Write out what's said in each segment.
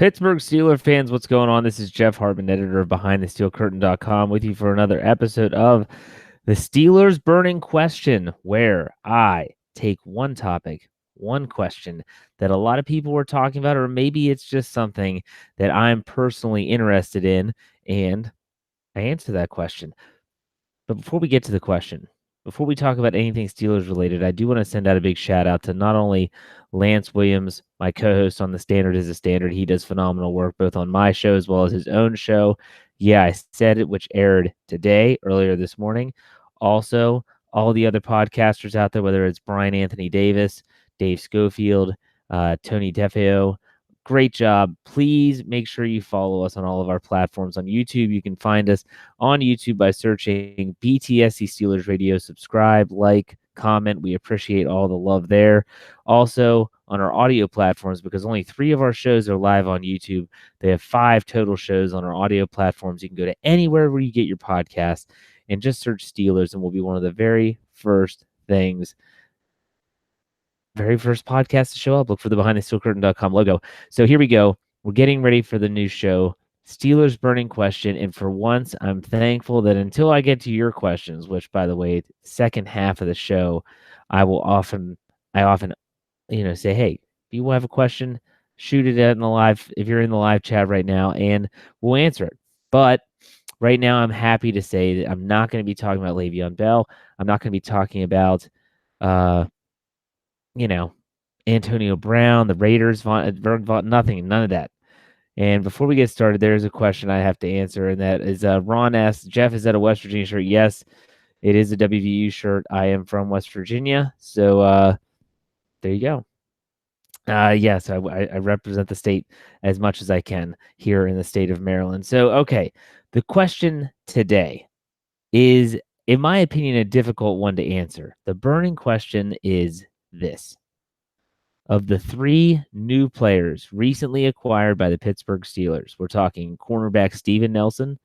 Pittsburgh Steelers fans, what's going on? This is Jeff Hartman, editor of BehindTheSteelCurtain.com, with you for another episode of the Steelers Burning Question, where I take one topic, one question that a lot of people were talking about, or maybe it's just something that I'm personally interested in, and I answer that question. But before we get to the question, before we talk about anything Steelers related, I do want to send out a big shout out to not only Lance Williams, my co-host on The Standard is a Standard. He does phenomenal work both on my show as well as his own show. Yeah, I said it, which aired today, earlier this morning. Also, all the other podcasters out there, whether it's Brian Anthony Davis, Dave Schofield, Tony DeFeo, great job. Please make sure you follow us on all of our platforms. On YouTube, you can find us on YouTube by searching BTSC Steelers Radio. Subscribe, like, comment. We appreciate all the love there. Also, on our audio platforms, because only 3 of our shows are live on YouTube, they have 5 total shows on our audio platforms. You can go to anywhere where you get your podcast and just search Steelers, and we'll be one of the very first podcast to show up. Look for the BehindTheSteelCurtain.com logo. So here we go. We're getting ready for the new show, Steelers Burning Question. And for once, I'm thankful that until I get to your questions, which, by the way, second half of the show, I often, say, hey, if you have a question, shoot it out in the live, if you're in the live chat right now, and we'll answer it. But right now, I'm happy to say that I'm not going to be talking about Le'Veon Bell. I'm not going to be talking about, Antonio Brown, the Raiders, nothing, none of that. And before we get started, there's a question I have to answer, and that is Ron asks, Jeff, is that a West Virginia shirt? Yes, it is a WVU shirt. I am from West Virginia, so there you go. Yes, I represent the state as much as I can here in the state of Maryland. So, okay, the question today is, in my opinion, a difficult one to answer. The burning question is this. Of the 3 new players recently acquired by the Pittsburgh Steelers, we're talking cornerback Steven Nelson,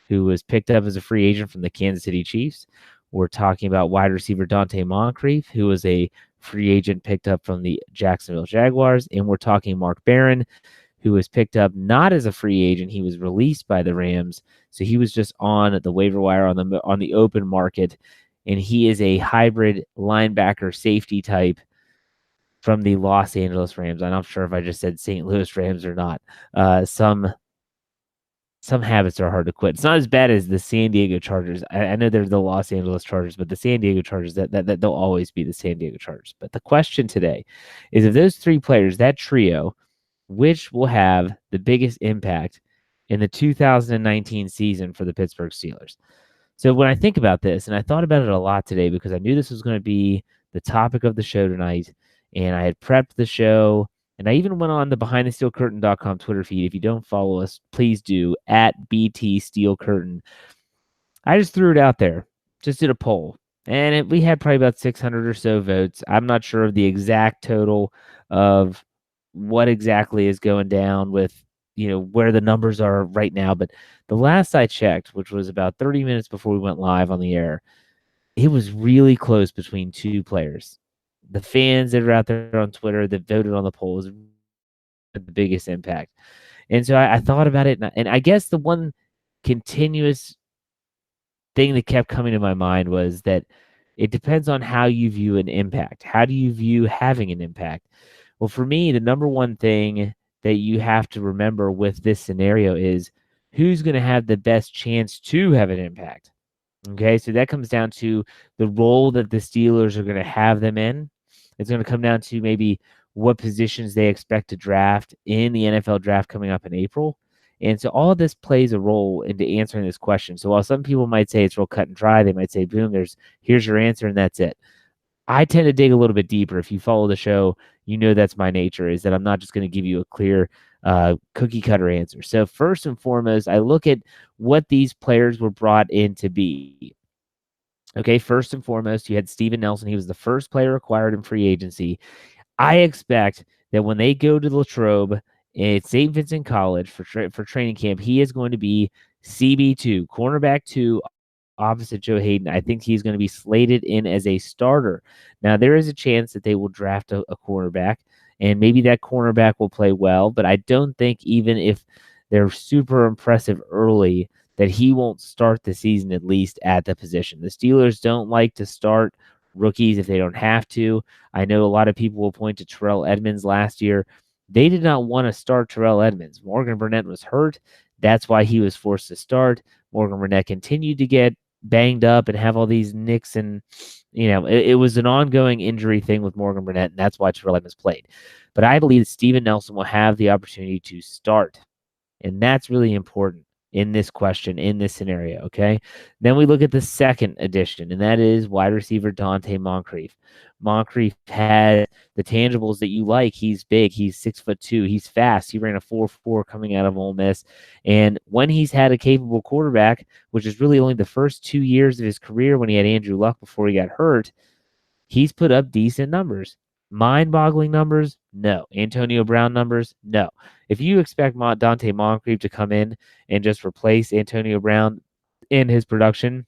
who was picked up as a free agent from the Kansas City Chiefs. We're talking about wide receiver Dante Moncrief, who was a free agent picked up from the Jacksonville Jaguars. And we're talking Mark Barron, who was picked up not as a free agent. He was released by the Rams. So he was just on the waiver wire on the open market. And he is a hybrid linebacker safety type from the Los Angeles Rams. I'm not sure if I just said St. Louis Rams or not. Some habits are hard to quit. It's not as bad as the San Diego Chargers. I know they're the Los Angeles Chargers, but the San Diego Chargers, that they'll always be the San Diego Chargers. But the question today is, of those 3 players, that trio, which will have the biggest impact in the 2019 season for the Pittsburgh Steelers? So when I think about this, and I thought about it a lot today because I knew this was going to be the topic of the show tonight, and I had prepped the show, and I even went on the BehindTheSteelCurtain.com Twitter feed. If you don't follow us, please do, at BT Steel Curtain. I just threw it out there, just did a poll, and we had probably about 600 or so votes. I'm not sure of the exact total of what exactly is going down with, where the numbers are right now, but the last I checked, which was about 30 minutes before we went live on the air, it was really close between 2 players. The fans that are out there on Twitter that voted on the polls had the biggest impact. And so I thought about it, and I guess the one continuous thing that kept coming to my mind was that it depends on how you view an impact. How do you view having an impact? Well, for me, the number one thing that you have to remember with this scenario is who's going to have the best chance to have an impact. Okay, so that comes down to the role that the Steelers are going to have them in. It's going to come down to maybe what positions they expect to draft in the NFL draft coming up in April. And so all of this plays a role into answering this question. So while some people might say it's real cut and dry, they might say, boom, here's your answer, and that's it. I tend to dig a little bit deeper. If you follow the show, you know that's my nature, is that I'm not just going to give you a clear cookie cutter answer. So first and foremost, I look at what these players were brought in to be. Okay, first and foremost, you had Steven Nelson. He was the first player acquired in free agency. I expect that when they go to Latrobe at St. Vincent College for training camp, he is going to be CB2, cornerback 2, opposite Joe Hayden. I think he's going to be slated in as a starter. Now, there is a chance that they will draft a cornerback, and maybe that cornerback will play well, but I don't think even if they're super impressive early that he won't start the season at least at the position. The Steelers don't like to start rookies if they don't have to. I know a lot of people will point to Terrell Edmunds last year. They did not want to start Terrell Edmunds. Morgan Burnett was hurt. That's why he was forced to start. Morgan Burnett continued to get banged up and have all these nicks, and it was an ongoing injury thing with Morgan Burnett, and that's why Terrell Edmunds played. But I believe that Steven Nelson will have the opportunity to start, and that's really important in this question, in this scenario, okay? Then we look at the second addition, and that is wide receiver Dante Moncrief. Moncrief has the tangibles that you like. He's big. He's 6'2". He's fast. He ran a 4.4 coming out of Ole Miss. And when he's had a capable quarterback, which is really only the first 2 years of his career when he had Andrew Luck before he got hurt, he's put up decent numbers. Mind-boggling numbers? No. Antonio Brown numbers? No. If you expect Dante Moncrief to come in and just replace Antonio Brown in his production,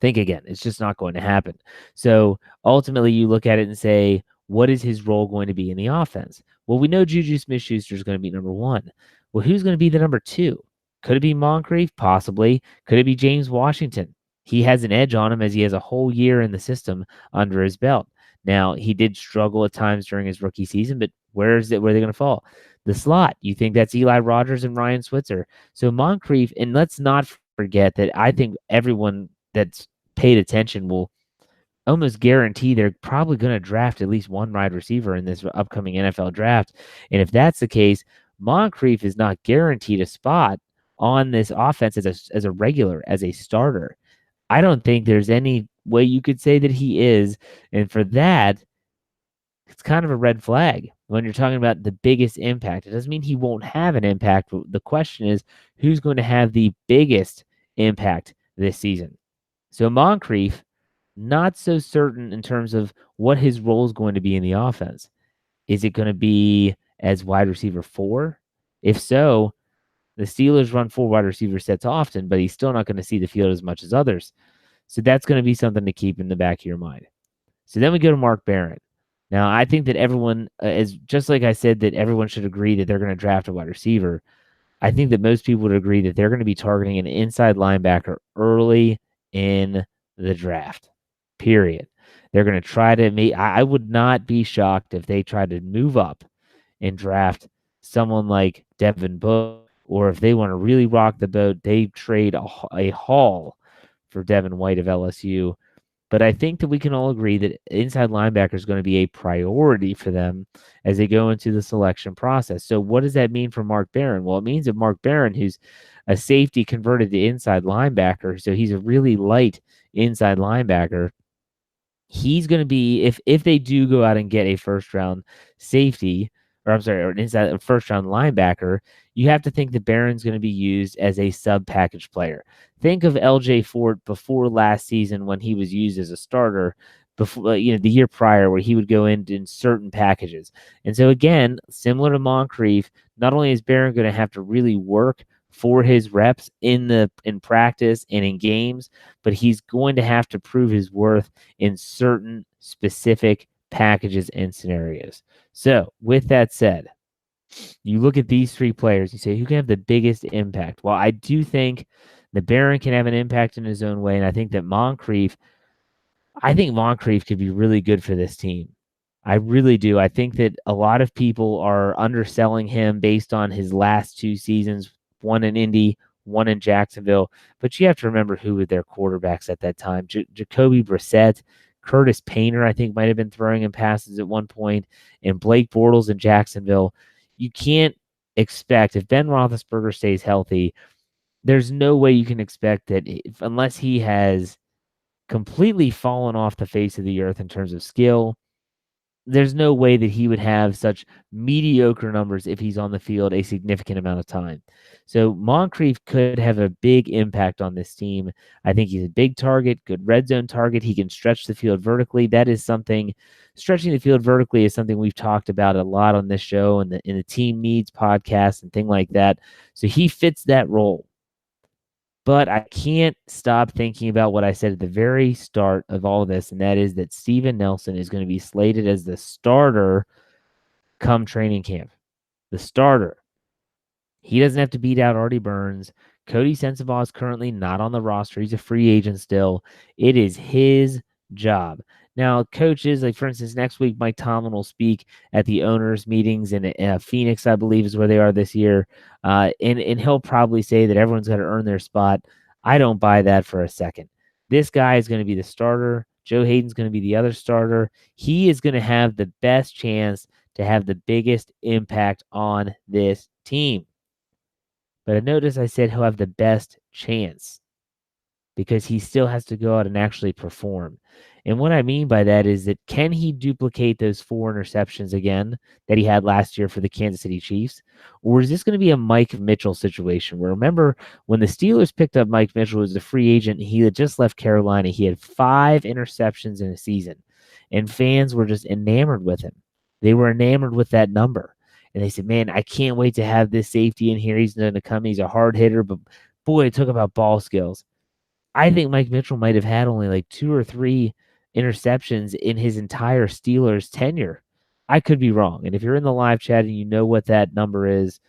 think again. It's just not going to happen. So ultimately, you look at it and say, what is his role going to be in the offense? Well, we know Juju Smith-Schuster is going to be number one. Well, who's going to be the number two? Could it be Moncrief? Possibly. Could it be James Washington? He has an edge on him as he has a whole year in the system under his belt. Now, he did struggle at times during his rookie season, but where are they going to fall? The slot. You think that's Eli Rogers and Ryan Switzer. So Moncrief, and let's not forget that I think everyone that's paid attention will almost guarantee they're probably going to draft at least one wide receiver in this upcoming NFL draft. And if that's the case, Moncrief is not guaranteed a spot on this offense as a regular, as a starter. I don't think there's any way you could say that he is. And for that, it's kind of a red flag when you're talking about the biggest impact. It doesn't mean he won't have an impact. But the question is, who's going to have the biggest impact this season? So Moncrief, not so certain in terms of what his role is going to be in the offense. Is it going to be as wide receiver 4? If so, the Steelers run 4 wide receiver sets often, but he's still not going to see the field as much as others. So that's going to be something to keep in the back of your mind. So then we go to Mark Barron. Now, I think that everyone is just like I said that everyone should agree that they're going to draft a wide receiver. I think that most people would agree that they're going to be targeting an inside linebacker early in the draft. Period. They're going to try to make. I would not be shocked if they tried to move up and draft someone like Devin Book, or if they want to really rock the boat, they trade a haul for Devin White of LSU. But I think that we can all agree that inside linebacker is going to be a priority for them as they go into the selection process. So what does that mean for Mark Barron? Well, it means that Mark Barron, who's a safety converted to inside linebacker, so he's a really light inside linebacker, he's going to be, if they do go out and get a first-round safety, or I'm sorry, or an inside first-round linebacker, you have to think that Barron's going to be used as a sub-package player. Think of LJ Fort before last season when he was used as a starter, before the year prior where he would go in certain packages. And so again, similar to Moncrief, not only is Barron going to have to really work for his reps in practice and in games, but he's going to have to prove his worth in certain specific packages and scenarios. So with that said, you look at these 3 players, you say, who can have the biggest impact? Well, I do think that Barron can have an impact in his own way, and I think Moncrief could be really good for this team. I really do. I think that a lot of people are underselling him based on his last 2 seasons, one in Indy, one in Jacksonville. But you have to remember who were their quarterbacks at that time. Jacoby Brissett, Curtis Painter, I think, might have been throwing him passes at one point, and Blake Bortles in Jacksonville. You can't expect, if Ben Roethlisberger stays healthy, there's no way you can expect that unless he has completely fallen off the face of the earth in terms of skill, there's no way that he would have such mediocre numbers if he's on the field a significant amount of time. So Moncrief could have a big impact on this team. I think he's a big target, good red zone target. He can stretch the field vertically. That is something, stretching the field vertically is something we've talked about a lot on this show and in the team needs podcast and thing like that. So he fits that role. But I can't stop thinking about what I said at the very start of all of this, and that is that Steven Nelson is going to be slated as the starter come training camp. The starter. He doesn't have to beat out Artie Burns. Cody Sensabaugh is currently not on the roster. He's a free agent still. It is his job. Now, coaches, like for instance, next week, Mike Tomlin will speak at the owners' meetings in Phoenix, I believe, is where they are this year. And he'll probably say that everyone's got to earn their spot. I don't buy that for a second. This guy is going to be the starter. Joe Hayden's going to be the other starter. He is going to have the best chance to have the biggest impact on this team. But notice I said he'll have the best chance because he still has to go out and actually perform. And what I mean by that is that can he duplicate those 4 interceptions again that he had last year for the Kansas City Chiefs? Or is this going to be a Mike Mitchell situation where remember when the Steelers picked up Mike Mitchell as a free agent, he had just left Carolina. He had 5 interceptions in a season, and fans were just enamored with him. They were enamored with that number. And they said, man, I can't wait to have this safety in here. He's going to come. He's a hard hitter, but boy, talk about ball skills. I think Mike Mitchell might have had only like 2 or 3 interceptions in his entire Steelers tenure. I could be wrong. And if you're in the live chat and you know what that number is,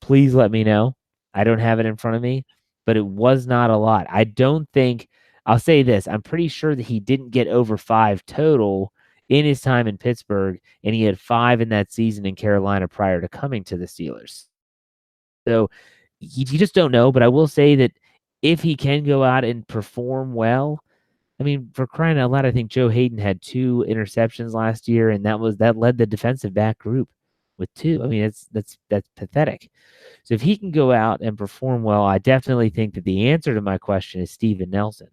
please let me know. I don't have it in front of me, but it was not a lot. I don't think, I'll say this, I'm pretty sure that he didn't get over 5 total in his time in Pittsburgh, and he had 5 in that season in Carolina prior to coming to the Steelers. So you just don't know, but I will say that if he can go out and perform well, I mean, for crying out loud, I think Joe Hayden had 2 interceptions last year, and that led the defensive back group with 2. I mean, that's pathetic. So if he can go out and perform well, I definitely think that the answer to my question is Steven Nelson.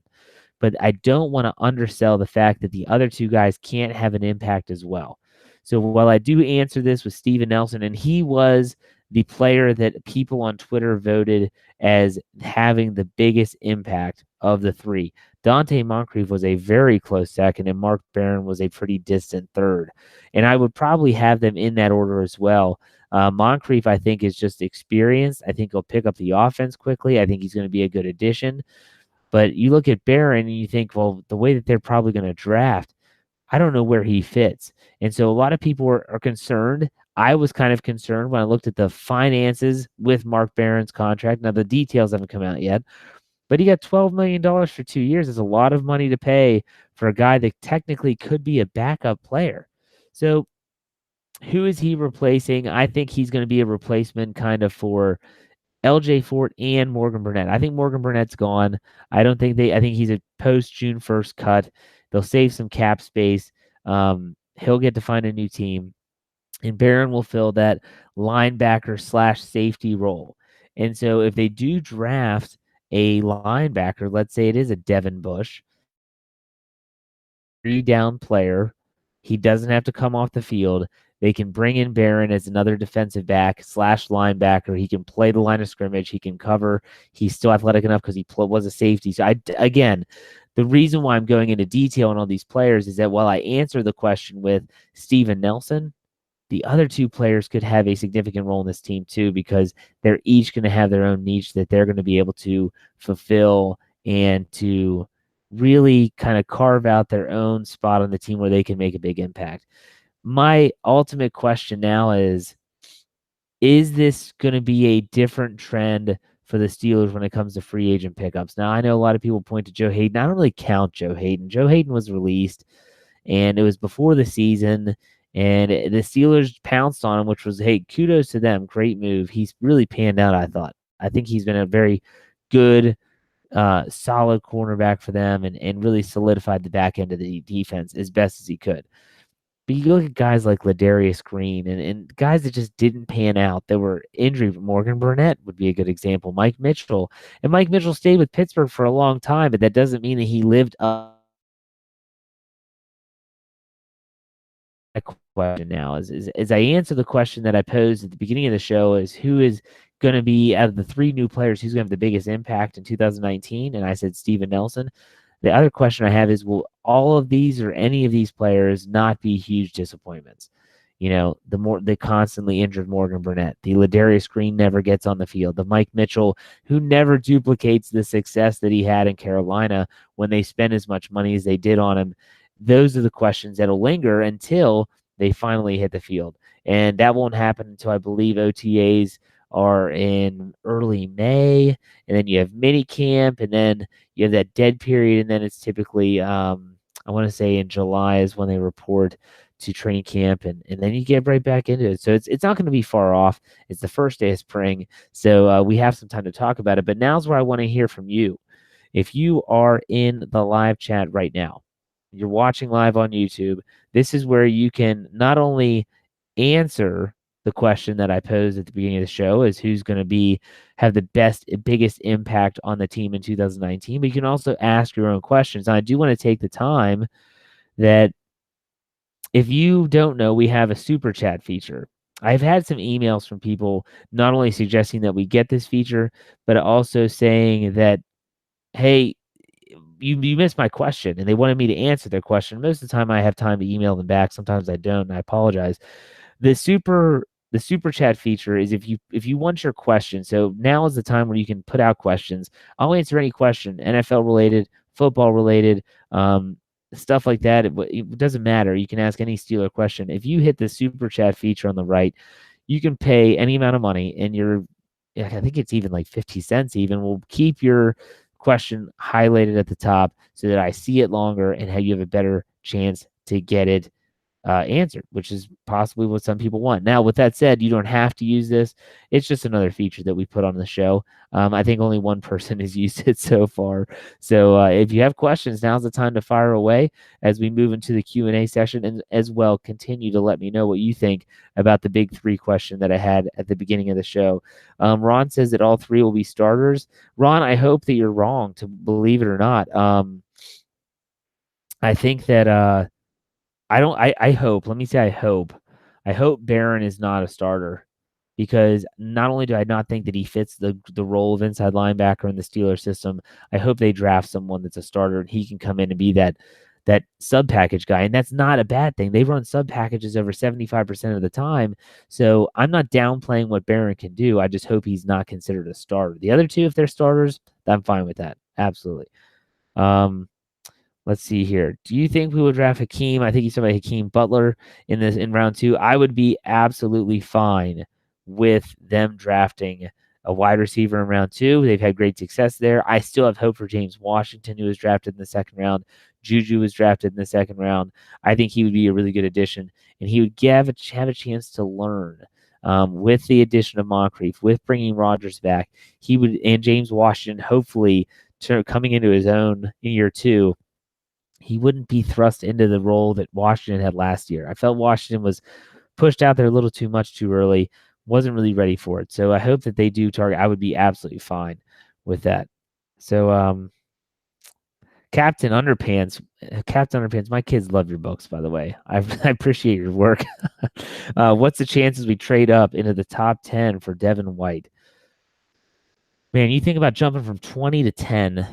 But I don't want to undersell the fact that the other 2 guys can't have an impact as well. So while I do answer this with Steven Nelson, and he was the player that people on Twitter voted as having the biggest impact of the 3. Dante Moncrief was a very close second, and Mark Barron was a pretty distant third. And I would probably have them in that order as well. Moncrief, I think, is just experienced. I think he'll pick up the offense quickly. I think he's going to be a good addition. But you look at Barron and you think, well, the way that they're probably going to draft, I don't know where he fits. And so a lot of people are concerned. I was kind of concerned when I looked at the finances with Mark Barron's contract. Now, the details haven't come out yet, but he got $12 million for 2 years. It's a lot of money to pay for a guy that technically could be a backup player. So who is he replacing? I think he's going to be a replacement kind of for LJ Fort and Morgan Burnett. I think Morgan Burnett's gone. I think he's a post June 1st cut. They'll save some cap space. He'll get to find a new team. And Barron will fill that linebacker / safety role. And so if they do draft a linebacker, let's say it is a Devin Bush, 3-down player, he doesn't have to come off the field. They can bring in Barron as another defensive back / linebacker. He can play the line of scrimmage. He can cover. He's still athletic enough because he was a safety. So, again, the reason why I'm going into detail on all these players is that while I answer the question with Steven Nelson, the other 2 players could have a significant role in this team too because they're each going to have their own niche that they're going to be able to fulfill and to really kind of carve out their own spot on the team where they can make a big impact. My ultimate question now is this going to be a different trend for the Steelers when it comes to free agent pickups? Now, I know a lot of people point to Joe Hayden. I don't really count Joe Hayden. Joe Hayden was released, and it was before the season, and the Steelers pounced on him, which was, hey, kudos to them. Great move. He's really panned out, I thought. I think he's been a very good, solid cornerback for them and really solidified the back end of the defense as best as he could. But you look at guys like Ladarius Green and guys that just didn't pan out. That were injury. Morgan Burnett would be a good example. Mike Mitchell. And Mike Mitchell stayed with Pittsburgh for a long time, but that doesn't mean that he lived up. Question now as I answer the question that I posed at the beginning of the show is who is going to be out of the 3 new players who's going to have the biggest impact in 2019, and I said Steven Nelson. The other question I have is, will all of these or any of these players not be huge disappointments? You know, the constantly injured Morgan Burnett, the Ladarius Green never gets on the field, the Mike Mitchell who never duplicates the success that he had in Carolina when they spent as much money as they did on him. Those are the questions that'll linger until they finally hit the field. And that won't happen until I believe OTAs are in early May, and then you have mini camp, and then you have that dead period, and then it's typically I want to say in July is when they report to training camp, and then you get right back into it. So it's not going to be far off. It's the first day of spring, so we have some time to talk about it. But now's where I want to hear from you. If you are in the live chat right now, you're watching live on YouTube, this is where you can not only answer the question that I posed at the beginning of the show is who's going to be have the biggest impact on the team in 2019, but you can also ask your own questions. And I do want to take the time that if you don't know, we have a super chat feature. I've had some emails from people not only suggesting that we get this feature, but also saying that, hey, you missed my question, and they wanted me to answer their question. Most of the time I have time to email them back. Sometimes I don't, and I apologize. The super chat feature is if you want your question. So now is the time where you can put out questions. I'll answer any question, NFL related, football related, stuff like that. It doesn't matter. You can ask any Steeler question. If you hit the super chat feature on the right, you can pay any amount of money, and I think it's even like 50 cents even. We'll keep your question highlighted at the top so that I see it longer and how you have a better chance to get it answered, which is possibly what some people want. Now, with that said, you don't have to use this. It's just another feature that we put on the show. I think only one person has used it so far. So if you have questions, now's the time to fire away as we move into the Q&A session, and as well continue to let me know what you think about the big three question that I had at the beginning of the show. Ron says that all three will be starters. Ron, I hope that you're wrong, to believe it or not. I think that I hope, let me say I hope Barron is not a starter, because not only do I not think that he fits the role of inside linebacker in the Steelers system, I hope they draft someone that's a starter and he can come in and be that sub package guy. And that's not a bad thing. They run sub packages over 75% of the time. So I'm not downplaying what Barron can do. I just hope he's not considered a starter. The other two, if they're starters, I'm fine with that. Absolutely. Let's see here. Do you think we will draft Hakeem? I think he's talking about Hakeem Butler in round 2. I would be absolutely fine with them drafting a wide receiver in round 2. They've had great success there. I still have hope for James Washington, who was drafted in the second round. Juju was drafted in the second round. I think he would be a really good addition, and he would have a chance to learn. With the addition of Moncrief, with bringing Rodgers back, he would, and James Washington, hopefully coming into his own in year 2. He wouldn't be thrust into the role that Washington had last year. I felt Washington was pushed out there a little too much too early, wasn't really ready for it. So I hope that they do target. I would be absolutely fine with that. So Captain Underpants, my kids love your books, by the way. I appreciate your work. What's the chances we trade up into the top 10 for Devin White? Man, you think about jumping from 20 to 10,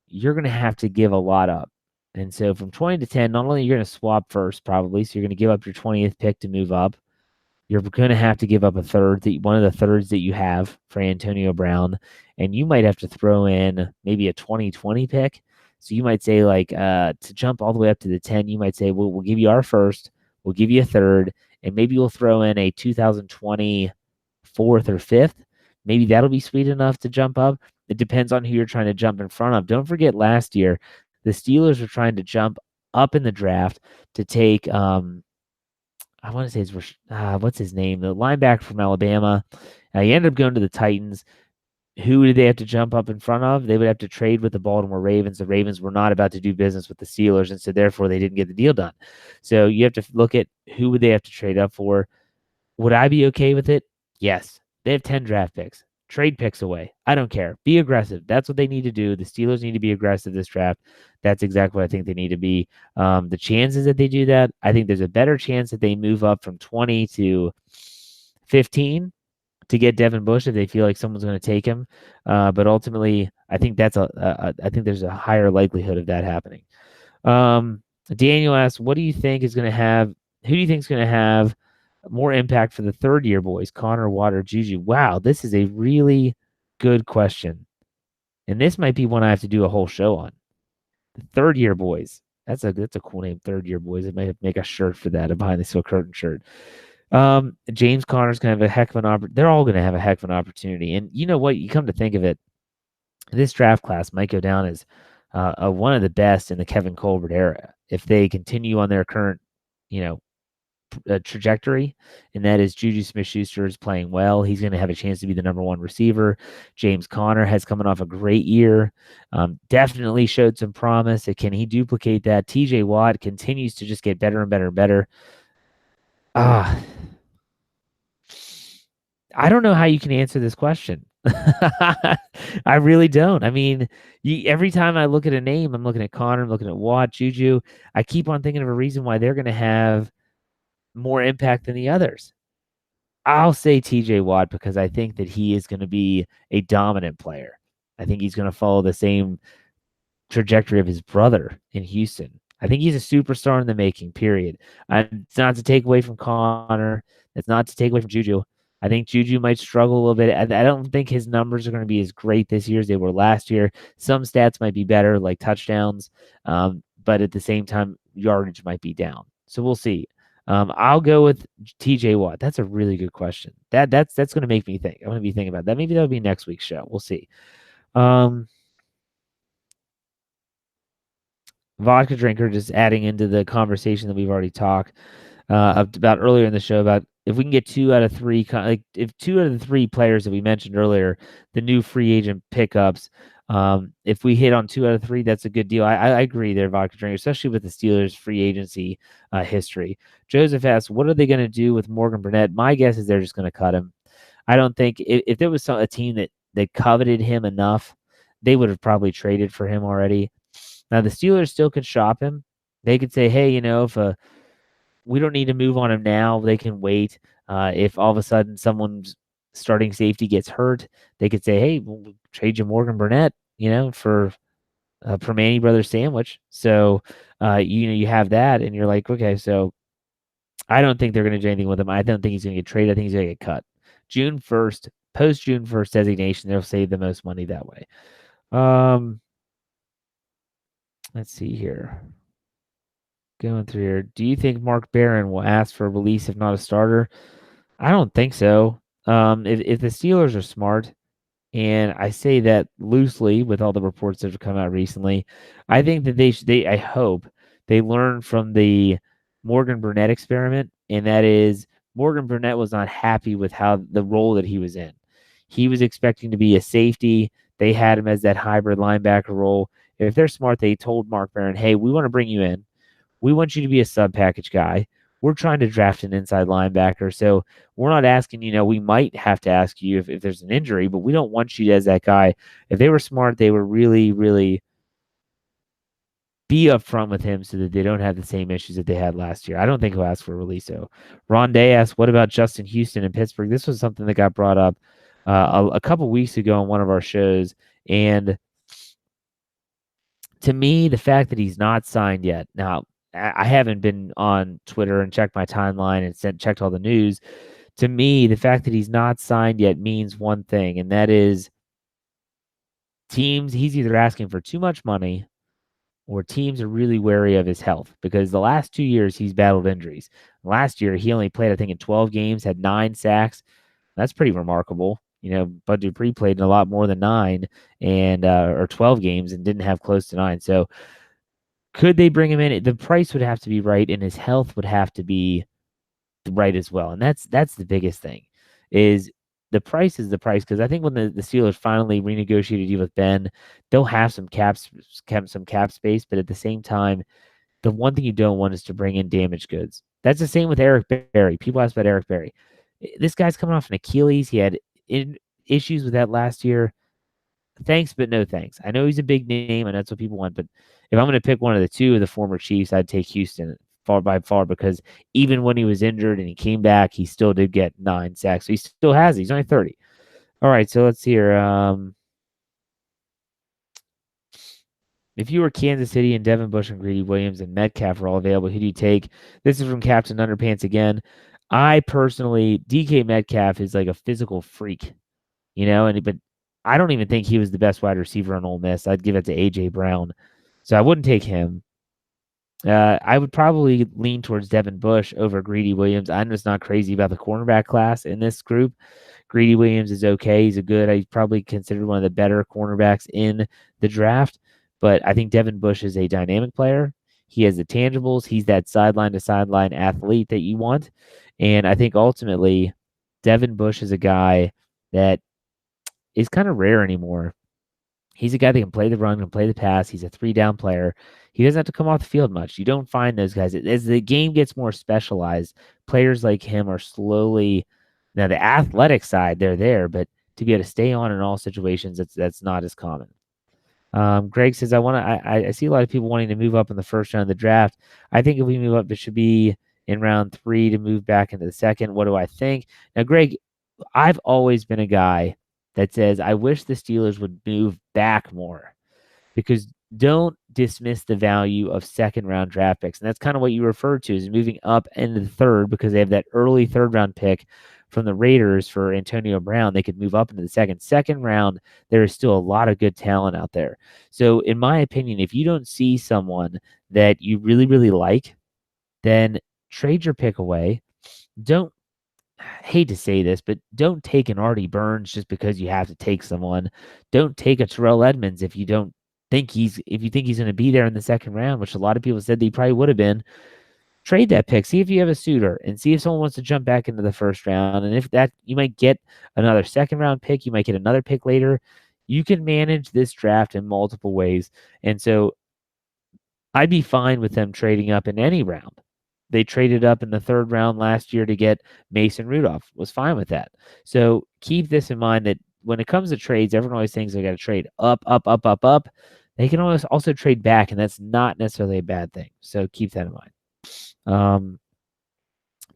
you're going to have to give a lot up. And so from 20 to 10, not only you're going to swap first, probably, so you're going to give up your 20th pick to move up. You're going to have to give up one of the thirds that you have for Antonio Brown, and you might have to throw in maybe a 2020 pick. So you might say, like, to jump all the way up to the 10, you might say, well, we'll give you our first, we'll give you a third, and maybe we'll throw in a 2020 fourth or fifth. Maybe that'll be sweet enough to jump up. It depends on who you're trying to jump in front of. Don't forget last year, the Steelers were trying to jump up in the draft to take, I want to say it's, what's his name? The linebacker from Alabama. He ended up going to the Titans. Who did they have to jump up in front of? They would have to trade with the Baltimore Ravens. The Ravens were not about to do business with the Steelers, and so therefore they didn't get the deal done. So you have to look at who would they have to trade up for. Would I be okay with it? Yes. They have 10 draft picks. Trade picks away. I don't care. Be aggressive. That's what they need to do. The Steelers need to be aggressive this draft. That's exactly what I think they need to be. The chances that they do that, I think there's a better chance that they move up from 20 to 15 to get Devin Bush if they feel like someone's going to take him. But ultimately, I think I think there's a higher likelihood of that happening. Daniel asks, what do you think is going to have? Who do you think is going to have more impact for the third year boys, Connor, Water, Juju? Wow, this is a really good question. And this might be one I have to do a whole show on. The third year boys. That's a cool name, Third Year Boys. I might make a shirt for that, a behind the steel curtain shirt. James Conner's gonna have a heck of an opportunity. They're all gonna have a heck of an opportunity. And you know what? You come to think of it, this draft class might go down as one of the best in the Kevin Colbert era if they continue on their current, you know, trajectory, and that is Juju Smith-Schuster is playing well. He's going to have a chance to be the number one receiver. James Conner has coming off a great year, definitely showed some promise. Can he duplicate that? TJ Watt continues to just get better and better and better. I don't know how you can answer this question. I really don't. I mean, every time I look at a name, I'm looking at Connor, I'm looking at Watt, Juju. I keep on thinking of a reason why they're going to have more impact than the others. I'll say TJ Watt because I think that he is going to be a dominant player. I think he's going to follow the same trajectory of his brother in Houston. I think he's a superstar in the making, period. It's not to take away from Connor. It's not to take away from Juju. I think Juju might struggle a little bit. I don't think his numbers are going to be as great this year as they were last year. Some stats might be better, like touchdowns, but at the same time, yardage might be down. So we'll see. I'll go with TJ Watt. That's a really good question. That's going to make me think. I'm going to be thinking about that. Maybe that'll be next week's show. We'll see. Vodka drinker, just adding into the conversation that we've already talked about earlier in the show about if we can get 2 out of 3, like if 2 out of the 3 players that we mentioned earlier, the new free agent pickups, if we hit on 2 out of 3, that's a good deal. I agree there, Vodka drinker, especially with the Steelers free agency history. Joseph asks, what are they going to do with Morgan Burnett? My guess is they're just going to cut him. I don't think if there was a team that coveted him enough, they would have probably traded for him already. Now the Steelers still could shop him. They could say, hey, if we don't need to move on him now, they can wait. If all of a sudden someone's starting safety gets hurt, they could say, hey, we'll trade you Morgan Burnett, for a Permane Brothers sandwich. So, you have that, and you're like, okay, so I don't think they're going to do anything with him. I don't think he's going to get traded. I think he's going to get cut. June 1st, post June 1st designation, they'll save the most money that way. Let's see here. Going through here. Do you think Mark Barron will ask for a release if not a starter? I don't think so. If the Steelers are smart, and I say that loosely with all the reports that have come out recently, I think that I hope they learn from the Morgan Burnett experiment, and that is Morgan Burnett was not happy with how the role that he was in. He was expecting to be a safety. They had him as that hybrid linebacker role. If they're smart, they told Mark Barron, hey, we want to bring you in. We want you to be a sub package guy. We're trying to draft an inside linebacker. So we're not asking, we might have to ask you if there's an injury, but we don't want you as that guy. If they were smart, they would really, really be upfront with him so that they don't have the same issues that they had last year. I don't think he'll ask for a release, though. Ron Day asked, what about Justin Houston in Pittsburgh? This was something that got brought up a couple weeks ago on one of our shows. And to me, the fact that he's not signed yet. Now, I haven't been on Twitter and checked my timeline and checked all the news. To me, the fact that he's not signed yet means one thing, and that is he's either asking for too much money or teams are really wary of his health because the last 2 years he's battled injuries. Last year, he only played, I think, in 12 games, had 9 sacks. That's pretty remarkable. Bud Dupree played in a lot more than 9 and or 12 games and didn't have close to 9. So could they bring him in? The price would have to be right, and his health would have to be right as well. And that's the biggest thing is the price is the price. Because I think when the Steelers finally renegotiate a deal with Ben, they'll have some cap space. But at the same time, the one thing you don't want is to bring in damaged goods. That's the same with Eric Berry. People ask about Eric Berry. This guy's coming off an Achilles. He had issues with that last year. Thanks, but no thanks. I know he's a big name, and that's what people want. But if I'm going to pick one of the two of the former Chiefs, I'd take Houston far by far because even when he was injured and he came back, he still did get 9 sacks. So he still has it. He's only 30. All right, so let's see here. If you were Kansas City and Devin Bush and Greedy Williams and Metcalf are all available, who do you take? This is from Captain Underpants again. I personally, DK Metcalf is like a physical freak, but I don't even think he was the best wide receiver on Ole Miss. I'd give it to A.J. Brown. So I wouldn't take him. I would probably lean towards Devin Bush over Greedy Williams. I'm just not crazy about the cornerback class in this group. Greedy Williams is okay. He's a good, I probably considered one of the better cornerbacks in the draft. But I think Devin Bush is a dynamic player. He has the tangibles. He's that sideline to sideline athlete that you want. And I think ultimately, Devin Bush is a guy that is kind of rare anymore. He's a guy that can play the run, can play the pass. He's a 3-down player. He doesn't have to come off the field much. You don't find those guys. As the game gets more specialized, players like him are slowly now the athletic side, they're there, but to be able to stay on in all situations, that's not as common. Greg says, I see a lot of people wanting to move up in the first round of the draft. I think if we move up, it should be in round 3 to move back into the second. What do I think? Now, Greg, I've always been a guy that says I wish the Steelers would move back more because don't dismiss the value of second round draft picks. And that's kind of what you referred to is moving up into the third because they have that early third round pick from the Raiders for Antonio Brown. They could move up into the second round. There is still a lot of good talent out there. So in my opinion, if you don't see someone that you really, really like, then trade your pick away. Don't hate to say this, but don't take an Artie Burns just because you have to take someone. Don't take a Terrell Edmonds if you think he's going to be there in the second round, which a lot of people said he probably would have been. Trade that pick. See if you have a suitor and see if someone wants to jump back into the first round. And if that, you might get another second round pick. You might get another pick later. You can manage this draft in multiple ways. And so I'd be fine with them trading up in any round. They traded up in the third round last year to get Mason Rudolph. Was fine with that. So keep this in mind that when it comes to trades, everyone always thinks they got to trade up, up, up, up, up. They can always also trade back, and that's not necessarily a bad thing. So keep that in mind.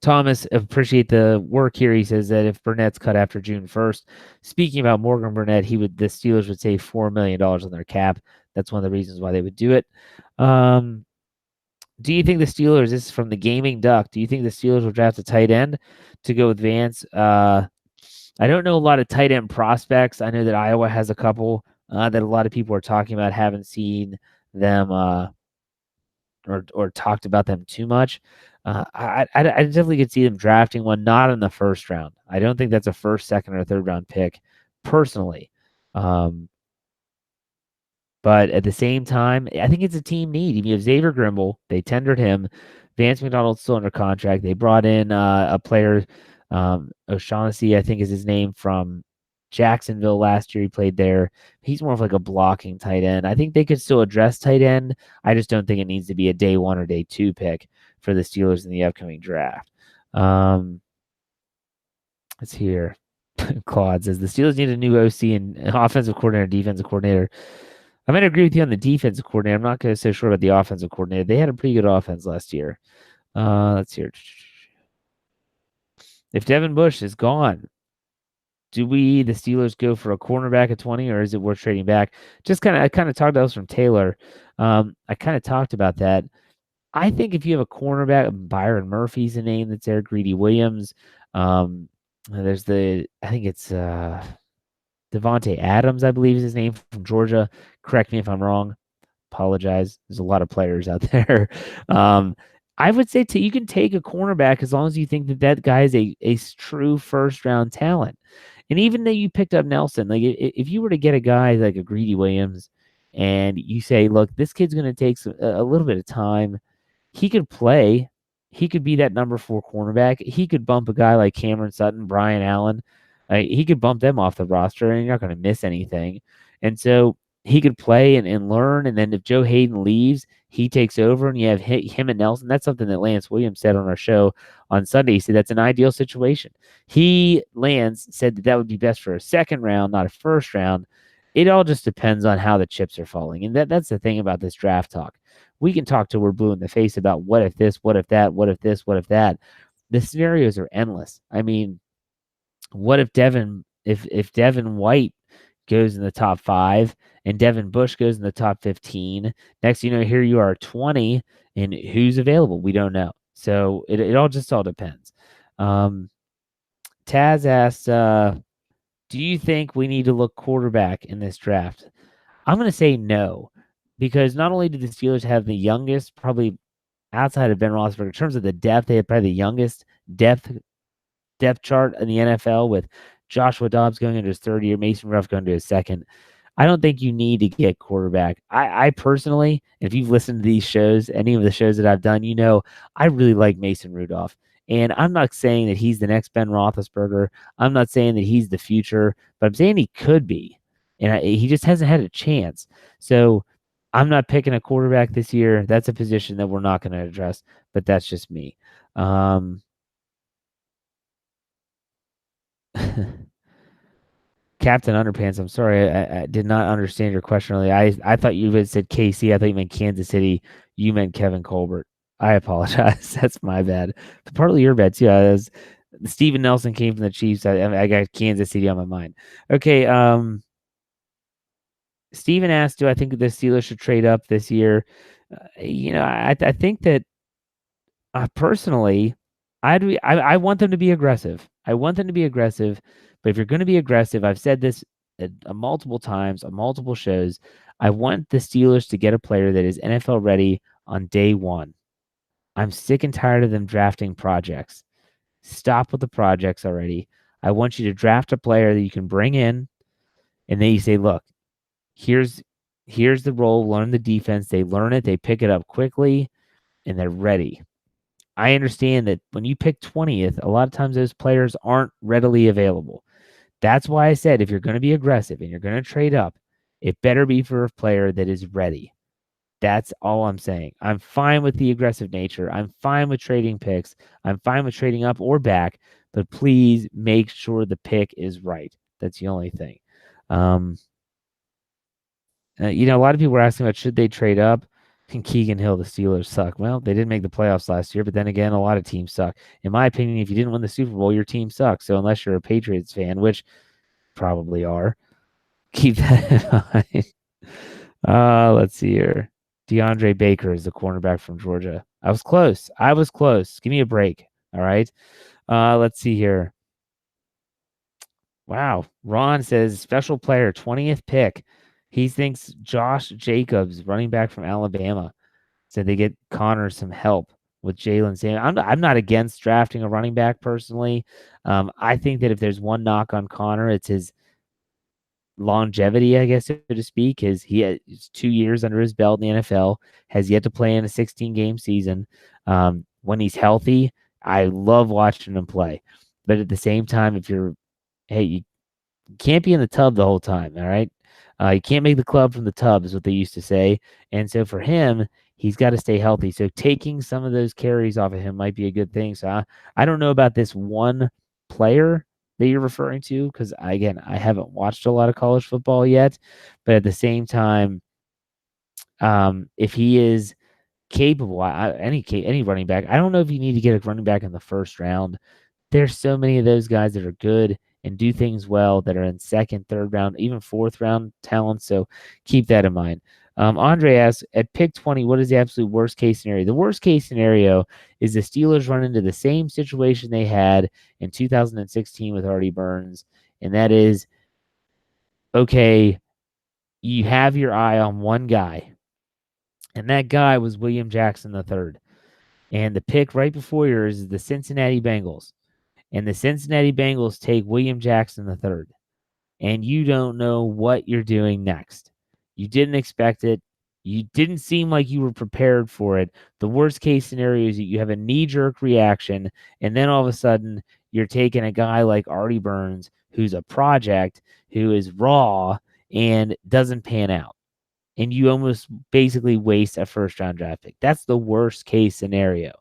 Thomas, appreciate the work here. He says that if Burnett's cut after June 1st, speaking about Morgan Burnett, the Steelers would save $4 million on their cap. That's one of the reasons why they would do it. Do you think the Steelers, this is from the Gaming Duck, do you think the Steelers will draft a tight end to go with Vance? I don't know a lot of tight end prospects. I know that Iowa has a couple that a lot of people are talking about. Haven't seen them or talked about them too much. I definitely could see them drafting one, not in the first round. I don't think that's a first, second, or third round pick, personally. But at the same time, I think it's a team need. You have Xavier Grimble. They tendered him. Vance McDonald's still under contract. They brought in a player, O'Shaughnessy, I think is his name, from Jacksonville last year. He played there. He's more of like a blocking tight end. I think they could still address tight end. I just don't think it needs to be a day 1 or day 2 pick for the Steelers in the upcoming draft. Let's hear. Claude says the Steelers need a new OC and offensive coordinator, defensive coordinator. I might agree with you on the defensive coordinator. I'm not going to say sure about the offensive coordinator. They had a pretty good offense last year. Let's hear. If Devin Bush is gone, do the Steelers, go for a cornerback at 20, or is it worth trading back? I kind of talked about this from Taylor. I kind of talked about that. I think if you have a cornerback, Byron Murphy's a name that's there. Greedy Williams. There's I think it's Devontae Adams, I believe is his name, from Georgia. Correct me if I'm wrong. Apologize. There's a lot of players out there. I would say you can take a cornerback as long as you think that guy is a true first round talent. And even though you picked up Nelson, like if you were to get a guy like a Greedy Williams and you say, look, this kid's going to take a little bit of time, he could play. He could be that number 4 cornerback. He could bump a guy like Cameron Sutton, Brian Allen. He could bump them off the roster, and you're not going to miss anything. And so he could play and learn. And then if Joe Hayden leaves, he takes over, and you have him and Nelson. That's something that Lance Williams said on our show on Sunday. He said that's an ideal situation. Lance, said that would be best for a second round, not a first round. It all just depends on how the chips are falling. And that's the thing about this draft talk. We can talk till we're blue in the face about what if this, what if that, what if this, what if that. The scenarios are endless. I mean, what if Devin White goes in the top 5 and Devin Bush goes in the top 15? Next, here you are 20, and who's available? We don't know. So it all depends. Taz asked, do you think we need to look quarterback in this draft? I'm going to say no, because not only do the Steelers have the youngest, probably outside of Ben Roethlisberger, in terms of the depth, they have probably the youngest depth chart in the NFL with Joshua Dobbs going into his third year, Mason Rudolph going to his second. I don't think you need to get quarterback. I personally, if you've listened to these shows, any of the shows that I've done, I really like Mason Rudolph. And I'm not saying that he's the next Ben Roethlisberger. I'm not saying that he's the future, but I'm saying he could be. And he just hasn't had a chance. So I'm not picking a quarterback this year. That's a position that we're not going to address, but that's just me. Captain Underpants, I'm sorry, I did not understand your question earlier. I thought you had said KC. I thought you meant Kansas City. You meant Kevin Colbert. I apologize. That's my bad. Partly your bad too. Steven Nelson came from the Chiefs. I got Kansas City on my mind. Okay. Steven asked, do I think the Steelers should trade up this year? I think that personally, I want them to be aggressive. I want them to be aggressive, but if you're going to be aggressive, I've said this multiple times on multiple shows. I want the Steelers to get a player that is NFL ready on day one. I'm sick and tired of them drafting projects. Stop with the projects already. I want you to draft a player that you can bring in, and then you say, look, here's the role, learn the defense. They learn it, they pick it up quickly, and they're ready. I understand that when you pick 20th, a lot of times those players aren't readily available. That's why I said if you're going to be aggressive and you're going to trade up, it better be for a player that is ready. That's all I'm saying. I'm fine with the aggressive nature. I'm fine with trading picks. I'm fine with trading up or back, but please make sure the pick is right. That's the only thing. A lot of people were asking about should they trade up. And Keegan Hill, the Steelers suck. Well, they didn't make the playoffs last year, but then again, a lot of teams suck. In my opinion, if you didn't win the Super Bowl, your team sucks. So unless you're a Patriots fan, which probably are, keep that in mind. Let's see here. DeAndre Baker is the cornerback from Georgia. I was close. Give me a break. All right. Let's see here. Wow. Ron says special player, 20th pick. He thinks Josh Jacobs, running back from Alabama. Said they get Connor some help with Jalen Samuels. I'm not against drafting a running back personally. I think that if there's one knock on Connor, it's his longevity, I guess, so to speak. He has 2 years under his belt in the NFL, has yet to play in a 16-game season. When he's healthy, I love watching him play. But at the same time, you can't be in the tub the whole time, all right? You can't make the club from the tub is what they used to say. And so for him, he's got to stay healthy. So taking some of those carries off of him might be a good thing. So I don't know about this one player that you're referring to because, again, I haven't watched a lot of college football yet. But at the same time, if he is capable, any running back, I don't know if you need to get a running back in the first round. There's so many of those guys that are good and do things well that are in second, third round, even fourth round talent. So keep that in mind. Andre asks, at pick 20, what is the absolute worst case scenario? The worst case scenario is the Steelers run into the same situation they had in 2016 with Artie Burns. And that is, okay, you have your eye on one guy. And that guy was William Jackson III. And the pick right before yours is the Cincinnati Bengals. And the Cincinnati Bengals take William Jackson III, and you don't know what you're doing next. You didn't expect it. You didn't seem like you were prepared for it. The worst case scenario is that you have a knee-jerk reaction, and then all of a sudden you're taking a guy like Artie Burns, who's a project, who is raw, and doesn't pan out. And you almost basically waste a first-round draft pick. That's the worst case scenario.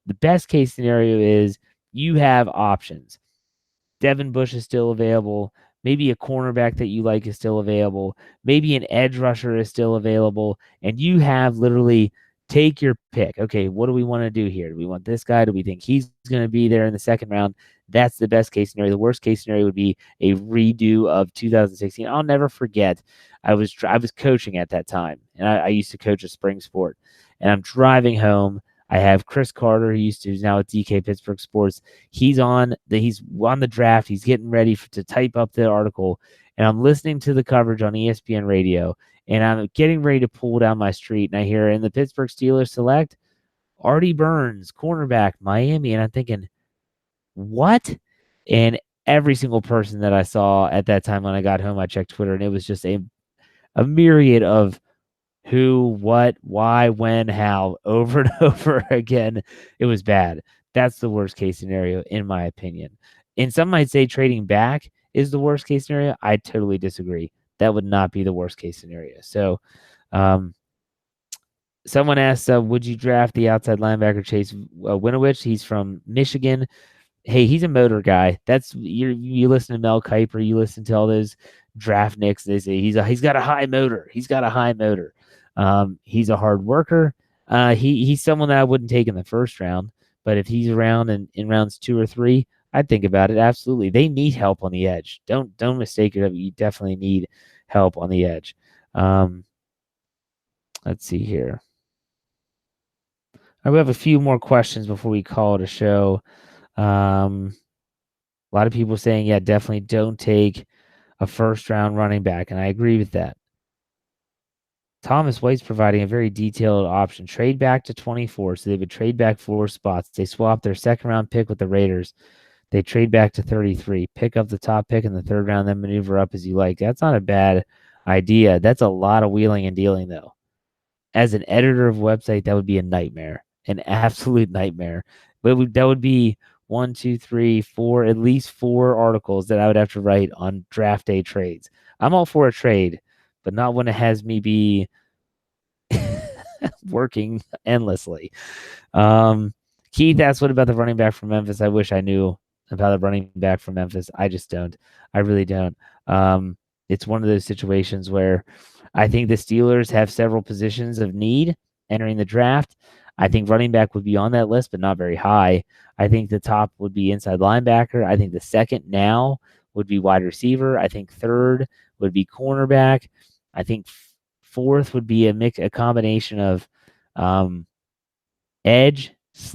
The best case scenario is you have options. Devin Bush is still available. Maybe a cornerback that you like is still available. Maybe an edge rusher is still available. And you have literally take your pick. Okay, what do we want to do here? Do we want this guy? Do we think he's going to be there in the second round? That's the best case scenario. The worst case scenario would be a redo of 2016. I'll never forget. I was coaching at that time, and I used to coach a spring sport. And I'm driving home. I have Chris Carter, who's now at DK Pittsburgh Sports. He's on the draft. He's getting ready to type up the article, and I'm listening to the coverage on ESPN radio, and I'm getting ready to pull down my street, and I hear, and the Pittsburgh Steelers select Artie Burns, cornerback, Miami. And I'm thinking, what? And every single person that I saw at that time when I got home, I checked Twitter, and it was just a myriad of who, what, why, when, how, over and over again. It was bad. That's the worst case scenario, in my opinion. And some might say trading back is the worst case scenario. I totally disagree. That would not be the worst case scenario. So, someone asked, would you draft the outside linebacker Chase Winovich? He's from Michigan. Hey, he's a motor guy. That's you listen to Mel Kiper, you listen to all those draft nicks. They say he's got a high motor. He's got a high motor. He's a hard worker. He's someone that I wouldn't take in the first round, but if he's around in rounds 2 or 3, I'd think about it. Absolutely, they need help on the edge. Don't mistake it. You definitely need help on the edge. Let's see here. We have a few more questions before we call it a show. A lot of people saying, yeah, definitely don't take a first-round running back, and I agree with that. Thomas White's providing a very detailed option. Trade back to 24, so they would trade back 4 spots. They swap their second-round pick with the Raiders. They trade back to 33, pick up the top pick in the third round, then maneuver up as you like. That's not a bad idea. That's a lot of wheeling and dealing, though. As an editor of a website, that would be a nightmare, an absolute nightmare. But that would be 1, 2, 3, 4, at least 4 articles that I would have to write on draft day trades. I'm all for a trade, but not when it has me be working endlessly. Keith asked, what about the running back from Memphis? I wish I knew about the running back from Memphis. I just don't. I really don't. It's one of those situations where I think the Steelers have several positions of need entering the draft. I think running back would be on that list, but not very high. I think the top would be inside linebacker. I think the second now would be wide receiver. I think third would be cornerback. I think fourth would be a combination of edge /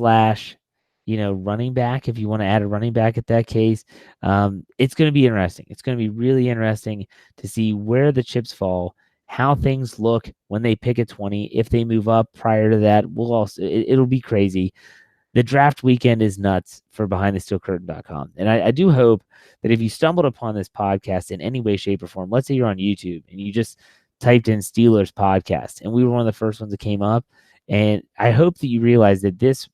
running back, if you want to add a running back at that case. It's going to be interesting. It's going to be really interesting to see where the chips fall, how things look when they pick at 20. If they move up prior to that, it'll be crazy. The draft weekend is nuts for BehindTheSteelCurtain.com. And I do hope that if you stumbled upon this podcast in any way, shape, or form, let's say you're on YouTube and you just typed in Steelers podcast, and we were one of the first ones that came up. And I hope that you realize that this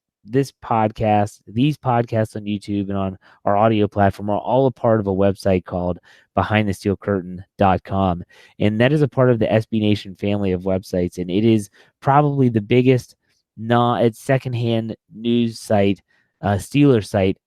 podcast, these podcasts on YouTube and on our audio platform are all a part of a website called BehindTheSteelCurtain.com. And that is a part of the SB Nation family of websites. And it is probably the biggest it's secondhand news site, Steelers site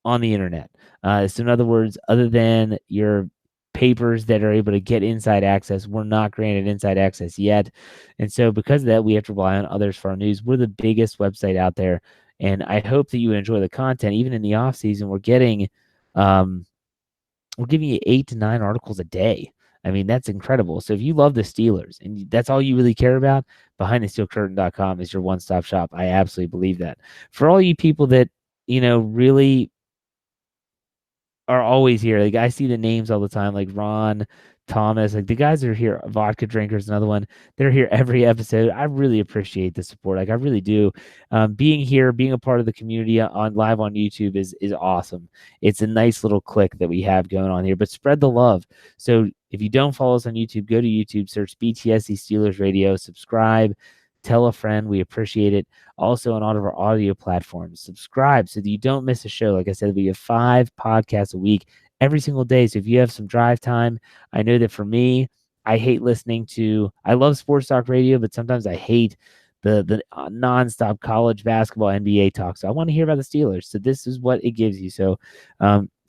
on the internet. So in other words, other than your papers that are able to get inside access, we're not granted inside access yet. And so because of that, we have to rely on others for our news. We're the biggest website out there. And I hope that you enjoy the content. Even in the off season, we're giving you 8 to 9 articles a day. I mean, that's incredible. So if you love the Steelers and that's all you really care about, BehindTheSteelCurtain.com is your one-stop shop. I absolutely believe that. For all you people that, really are always here. Like, I see the names all the time, like Ron, Thomas, like the guys that are here, Vodka Drinkers, another one. They're here every episode. I really appreciate the support. Like, I really do. Being here, being a part of the community on live on YouTube is awesome. It's a nice little click that we have going on here, but spread the love. So if you don't follow us on YouTube, go to YouTube, search BTSC Steelers Radio, subscribe, tell a friend. We appreciate it. Also on all of our audio platforms, subscribe so that you don't miss a show. Like I said, we have 5 podcasts a week every single day. So if you have some drive time, I know that for me, I hate I love sports talk radio, but sometimes I hate the nonstop college basketball, NBA talk. So I want to hear about the Steelers. So this is what it gives you. So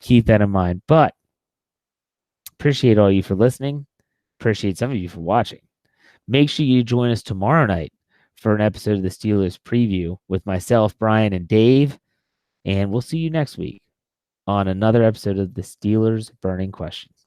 keep that in mind. But appreciate all you for listening. Appreciate some of you for watching. Make sure you join us tomorrow night for an episode of the Steelers preview with myself, Brian, and Dave. And we'll see you next week on another episode of the Steelers Burning Questions.